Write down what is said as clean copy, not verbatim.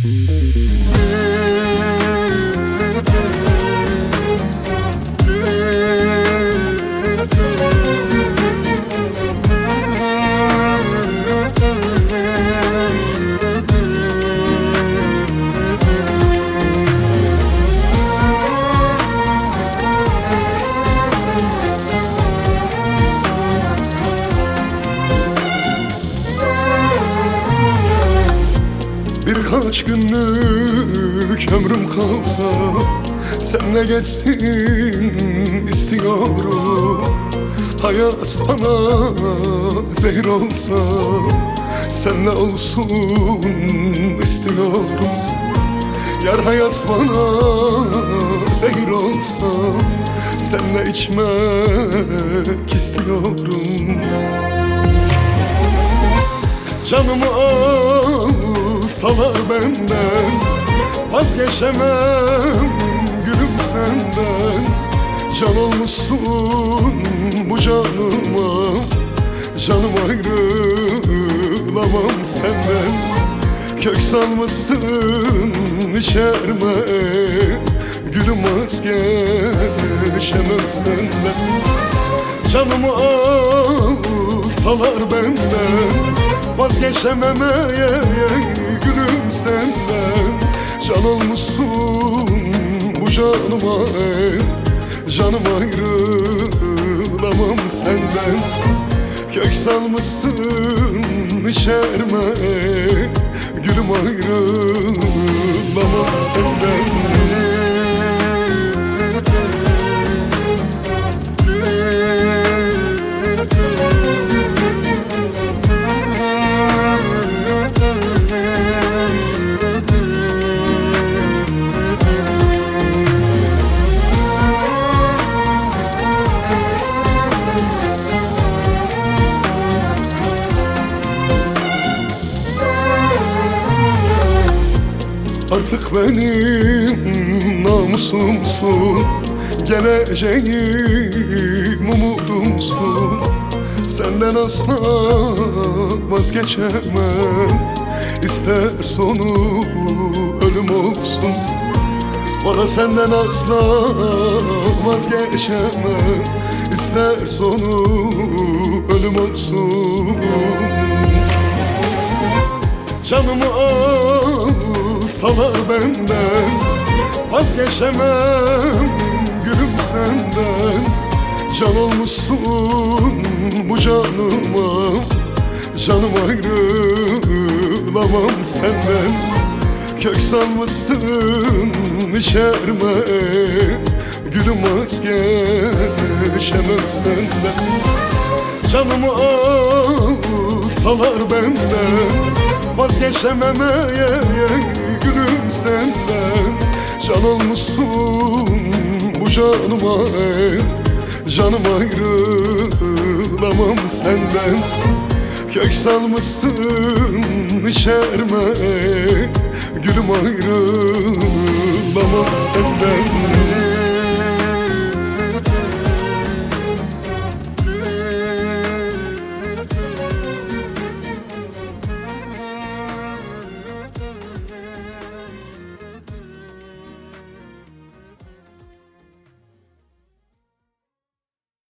Birkaç günlük ömrüm kalsa senle geçsin istiyorum. Hayat bana zehir olsa senle olsun istiyorum. Yar hayat bana zehir olsa senle içmek istiyorum. Canımı alsalar benden vazgeçemem gülüm senden. Can olmuşsun bu canıma, canım ayrılamam senden. Kök salmışsın içerme gülüm, vazgeçemem senden. Canımı alsalar benden vazgeçemem gülüm senden. Can olmuşsun bu canıma, canım ayrılamam senden. Kök salmışsın içerme gülüm, ayrılamam senden. Artık benim namusumsun, geleceğim umudumsun. Senden asla vazgeçemem, ister sonu ölüm olsun. Bana senden asla vazgeçemem, ister sonu ölüm olsun. Canımı alsalar benden vazgeçemem gülüm senden. Can olmuşsun bu canıma, canım ayrılamam senden. Kök salmışsın içerme gülüm, vazgeçemem senden. Canımı alsalar benden vazgeçemem gülüm senden. Can olmuşsun bu canıma, canım ayrılamam senden. Kök salmışsın içerme gülüm, ayrılamam senden.